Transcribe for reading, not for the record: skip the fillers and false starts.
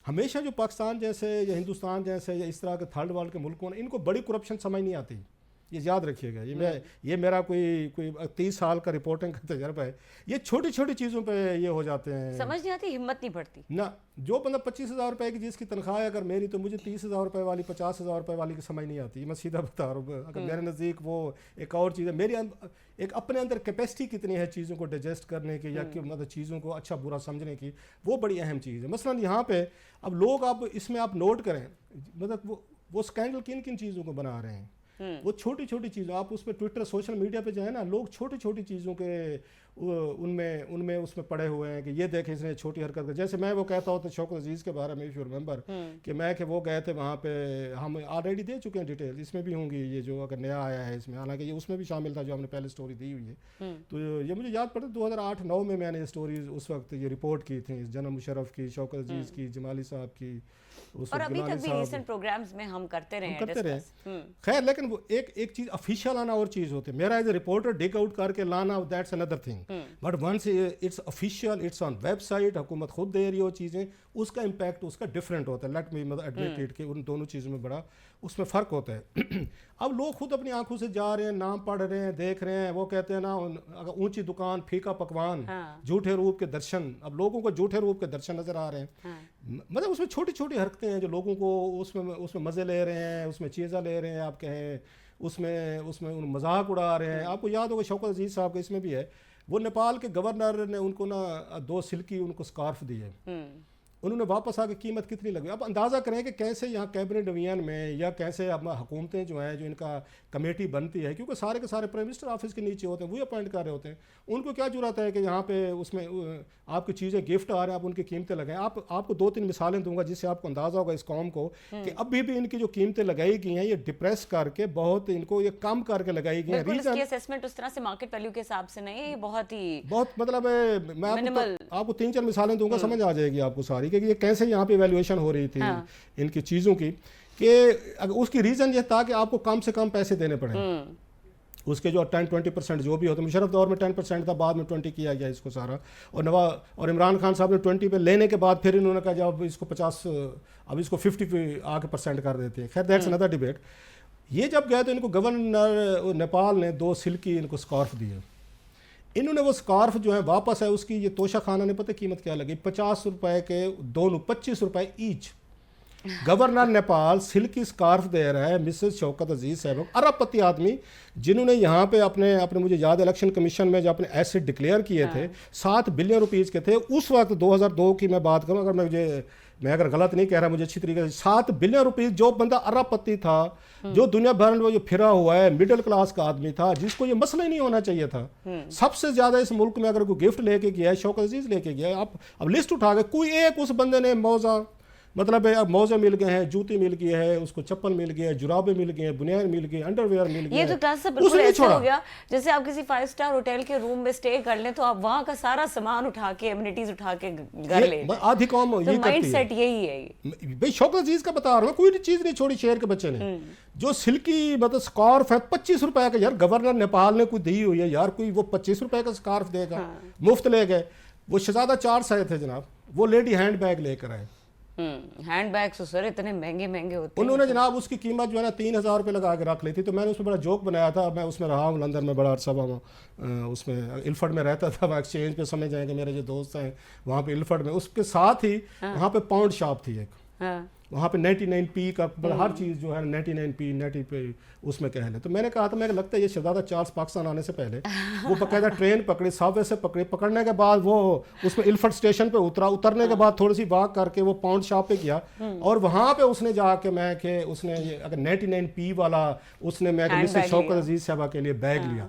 हमेशा जो पाकिस्तान जैसे या हिंदुस्तान जैसे या इस तरह के थर्ड वर्ल्ड के मुल्कों ने, इनको बड़ी करप्शन समझ नहीं आती। ये याद रखिएगा, ये मेरा कोई 30 साल का रिपोर्टिंग का तजर्बा है। ये छोटी छोटी चीज़ों पे ये हो जाते हैं, समझ नहीं आती, हिम्मत नहीं पड़ती ना। जो बंदा 25,000 रुपए की जिसकी तनख्वाह है अगर मेरी, तो मुझे 30,000 रुपए वाली 50,000 रुपए वाली की समझ नहीं आती। मैं सीधा बता रहा हूँ, अगर मेरे नज़दीक वो एक और चीज़ है। मेरी एक अपने अंदर कैपेसिटी कितनी है चीज़ों को डाइजेस्ट करने की, या कि मतलब चीज़ों को अच्छा बुरा समझने की, वो बड़ी अहम चीज़ है। मसलन यहाँ पे अब लोग, अब इसमें आप नोट करें, मतलब वो स्कैंडल किन किन चीज़ों को बना रहे हैं। वो छोटी छोटी चीज़ों, आप उसमें ट्विटर सोशल मीडिया पे जाए ना, लोग छोटी छोटी चीज़ों के उनमें उसमें पड़े हुए हैं कि ये देखें इसने छोटी हरकत कर। जैसे मैं वो कहता हूँ तो शौकत अजीज़ के बारे में, इफ यू रिमेंबर, कि वो गए थे वहाँ पे, हम ऑलरेडी दे चुके हैं डिटेल, इसमें भी होंगी ये जो अगर नया आया है इसमें, हालांकि ये उसमें भी शामिल था जो हमने पहले स्टोरी दी हुई है। तो ये मुझे याद पड़ता 2008-9 में मैंने ये स्टोरी उस वक्त ये रिपोर्ट की थी, जनरल मुशर्रफ की, शौकत अजीज़ की, जमाली साहब की, और अभी तक भी रिसेंट प्रोग्राम्स में हम करते रहे। खैर, लेकिन वो एक चीज ऑफिशियल आना और चीज होती है। मेरा as a reporter dig out करके लाना, that's another thing. But once it's official, it's on website, हुकूमत खुद दे रही हो चीजें, उसका इम्पैक्ट उसका डिफरेंट होता है। लेट मी एडमिट इट कि उन दोनों चीज़ों में बड़ा उसमें फ़र्क होता है। अब लोग खुद अपनी आंखों से जा रहे हैं, नाम पढ़ रहे हैं, देख रहे हैं, वो कहते हैं ना, अगर ऊंची दुकान फीका पकवान, झूठे रूप के दर्शन। अब लोगों को झूठे रूप के दर्शन नजर आ रहे हैं। मतलब उसमें छोटी छोटी हरकतें हैं जो लोगों को उसमें मज़े ले रहे हैं, उसमें चीज़ा ले रहे हैं, आप कहें उसमें उन मजाक उड़ा रहे हैं। आपको याद होगा शौकत अजीज़ साहब का इसमें भी है, वो नेपाल के गवर्नर ने उनको ना 2 सिल्की उनको स्कार्फ दिए, उन्होंने वापस आके कीमत कितनी लगी। अब अंदाज़ा करें कि कैसे यहाँ कैबिनेट डिवीजन में, या कैसे अब हुकूमतें जो हैं, जो इनका कमेटी बनती है, क्योंकि सारे के सारे प्राइम मिनिस्टर ऑफिस के नीचे होते हैं, वही अपॉइंट कर रहे होते हैं। उनको क्या जरूरत है कि यहाँ पे उसमें आपकी चीज़ें गिफ्ट आ रहे हैं, आप उनकी कीमतें लगाएं। आपको 2-3 मिसालें दूंगा जिससे आपको अंदाज़ा होगा इस कौम को कि अभी भी इनकी जो कीमतें लगाई गई हैं, ये डिप्रेस करके बहुत इनको ये कम करके लगाई गई हैं। इसकी असेसमेंट उस तरह से मार्केट वैल्यू के हिसाब से नहीं है, ये बहुत मतलब मैं आपको 3-4 मिसालें दूंगा, समझ आ जाएगी आपको सारी कि ये कैसे यहाँ पे वैल्यूएशन हो रही थी इनकी चीज़ों की। कि अगर उसकी रीज़न ये था कि आपको कम से कम पैसे देने पड़े। उसके जो 10-20% जो भी होते, मुशर्रफ दौर में 10% था, बाद में 20 किया गया इसको सारा। और इमरान खान साहब ने 20 पे लेने के बाद फिर इन्होंने कहा जब इसको 50, अब इसको 50 पे आके % कर देते हैं। खैर, दैट्स अनदर डिबेट। ये जब गए तो इनको गवर्नर नेपाल ने 2 सिल्की इनको स्कार्फ दिए। इन्होंने वो स्कार्फ जो है वापस है, उसकी ये तोशा खाना ने पता कीमत क्या लगी, 50 रुपए के दोनों, 25 रुपए each. Governor Nepal silky scarf दे रहा है मिसेस शौकत अजीज साहब, अरबपति आदमी, जिन्होंने यहाँ पे अपने मुझे याद, इलेक्शन कमीशन में जो अपने एसेट डिक्लेयर किए थे 7 बिलियन रुपीज़ के थे उस वक्त। 2002 की मैं बात करूँ, मैं अगर गलत नहीं कह रहा, मुझे अच्छी तरीके से 7 बिलियन रुपीज़, जो बंदा अरबपति था, जो दुनिया भर में जो फिरा हुआ है, मिडिल क्लास का आदमी था, जिसको ये मसला ही नहीं होना चाहिए था। सबसे ज्यादा इस मुल्क में अगर कोई गिफ्ट लेके गया है, शौकत अजीज लेके गया है। आप अब लिस्ट उठा के कोई एक उस बंदे ने मौजा, मतलब अब मौजे मिल गए हैं, जूती मिल गई है, उसको चप्पल मिल गई है, जुराबे मिल गए हैं, बुनियाद मिल गई, अंडरवेयर मिल गई। ये तो क्लास से बिल्कुल ऐसा हो गया जैसे आप किसी 5 स्टार होटल के रूम में स्टे कर लें तो आप वहां का सारा सामान उठा के, एमिनिटीज उठा के घर ले। आधी कौम ये करती है, माइंडसेट यही है भाई। शौकत अजीज का बता रहा हूँ, कोई चीज नहीं छोड़ी शहर के बच्चे ने। जो सिल्की मतलब स्कार्फ है 25 रुपए का, यार गवर्नर नेपाल ने कोई दी हुई है यार, कोई वो 25 रुपए का स्कार्फ देगा, मुफ्त ले गए। वो शहजादा 4 साए थे जनाब, वो लेडी हैंड बैग लेकर आए। हैंड बैग्स सर इतने महंगे होते हैं। उन्होंने जनाब उसकी कीमत जो है ना 3,000 रुपये लगा के रख ली थी। तो मैंने उसमें बड़ा जोक बनाया था, मैं उसमें रहा हूँ लंदन में बड़ा अरसा, उसमें इल्फर्ड में रहता था, वहाँ एक्सचेंज पे समझ जाएंगे मेरे जो दोस्त हैं वहाँ पे इल्फर्ड में। उसके साथ ही वहाँ पे पाउंड शॉप थी एक, वहाँ पे 99p का हर चीज़ जो है 99p 90p उसमें कह ले। तो मैंने कहा था, मैं लगता है ये शहजादा चार्ल्स पाकिस्तान आने से पहले वो बाकायदा ट्रेन पकड़ी, सबवे से पकड़ने के बाद वो उसमें इल्फर्ड स्टेशन पे उतरने के बाद थोड़ी सी वॉक करके वो पाउंड शॉप पे गया, और वहाँ पे उसने जाके उसने अगर 99p वाला उसने मिसेस शौकत अजीज साहबा के लिए बैग लिया।